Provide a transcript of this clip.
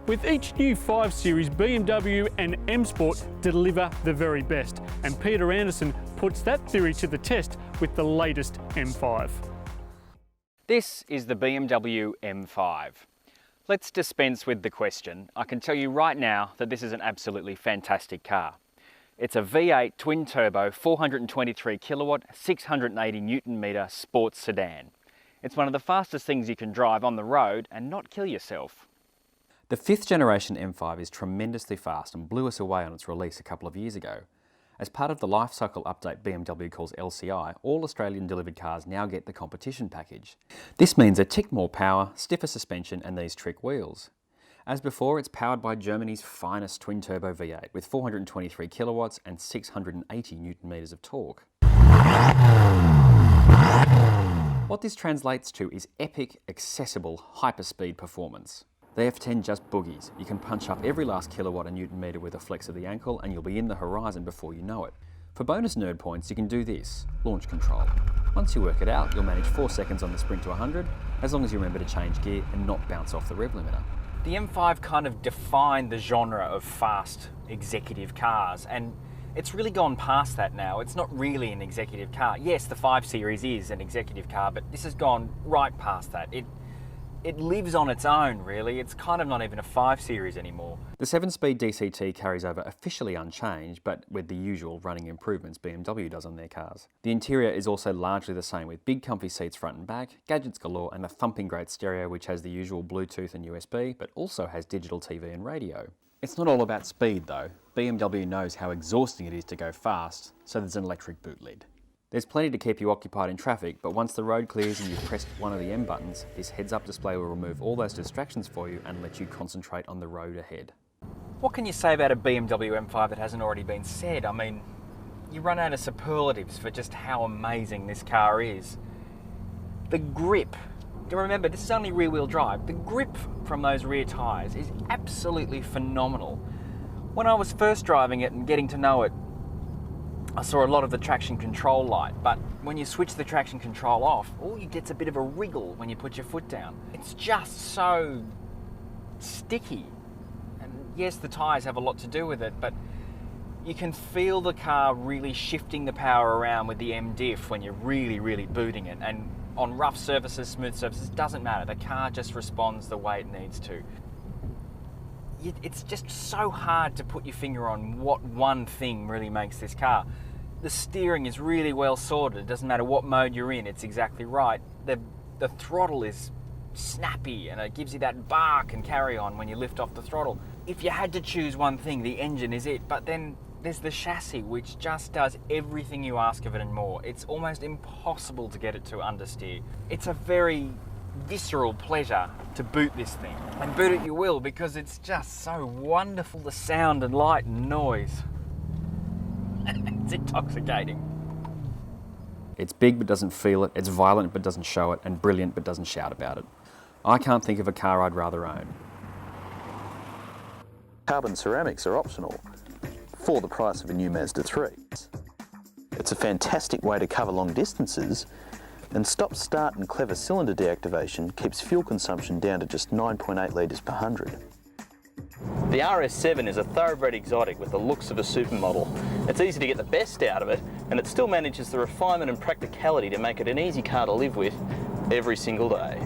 With each new 5 Series, BMW and M Sport deliver the very best, and Peter Anderson puts that theory to the test with the latest M5. This is the BMW M5. Let's dispense with the question. I can tell you right now that this is an absolutely fantastic car. It's a V8 twin-turbo, 423 kilowatt, 680 Newton-metre sports sedan. It's one of the fastest things you can drive on the road and not kill yourself. The 5th generation M5 is tremendously fast and blew us away on its release a couple of years ago. As part of the lifecycle update BMW calls LCI, all Australian delivered cars now get the competition package. This means a tick more power, stiffer suspension and these trick wheels. As before, it's powered by Germany's finest twin-turbo V8 with 423 kilowatts and 680 Newton-metres of torque. What this translates to is epic, accessible, hyper-speed performance. The F10 just boogies. You can punch up every last kilowatt a Newton metre with a flex of the ankle and you'll be in the horizon before you know it. For bonus nerd points, you can do this, launch control. Once you work it out, you'll manage 4 seconds on the sprint to 100, as long as you remember to change gear and not bounce off the rev limiter. The M5 kind of defined the genre of fast executive cars, and it's really gone past that now. It's not really an executive car. Yes, the 5 Series is an executive car, but this has gone right past that. It lives on its own, really. It's kind of not even a 5 Series anymore. The 7-speed DCT carries over officially unchanged, but with the usual running improvements BMW does on their cars. The interior is also largely the same, with big comfy seats front and back, gadgets galore, and a thumping great stereo which has the usual Bluetooth and USB, but also has digital TV and radio. It's not all about speed though. BMW knows how exhausting it is to go fast, so there's an electric boot lid. There's plenty to keep you occupied in traffic, but once the road clears and you've pressed one of the M buttons, this heads-up display will remove all those distractions for you and let you concentrate on the road ahead. What can you say about a BMW M5 that hasn't already been said? I mean, you run out of superlatives for just how amazing this car is. The grip, remember this is only rear-wheel drive, the grip from those rear tyres is absolutely phenomenal. When I was first driving it and getting to know it, I saw a lot of the traction control light, but when you switch the traction control off, all you get's a bit of a wriggle when you put your foot down. It's just so sticky. And yes, the tyres have a lot to do with it, but you can feel the car really shifting the power around with the M diff when you're really booting it. And on rough surfaces, smooth surfaces, doesn't matter. The car just responds the way it needs to. It's just so hard to put your finger on what one thing really makes this car. The steering is really well sorted. It doesn't matter what mode you're in, it's exactly right. The throttle is snappy and it gives you that bark and carry on when you lift off the throttle. If you had to choose one thing, the engine is it, but then there's the chassis which just does everything you ask of it and more. It's almost impossible to get it to understeer. It's a very visceral pleasure to boot this thing, and boot it you will, because it's just so wonderful, the sound and light and noise. It's intoxicating. It's big but doesn't feel it, it's violent but doesn't show it, and brilliant but doesn't shout about it. I can't think of a car I'd rather own. Carbon ceramics are optional for the price of a new Mazda 3. It's a fantastic way to cover long distances, and stop-start and clever cylinder deactivation keeps fuel consumption down to just 9.8 litres per 100. The RS7 is a thoroughbred exotic with the looks of a supermodel. It's easy to get the best out of it, and it still manages the refinement and practicality to make it an easy car to live with every single day.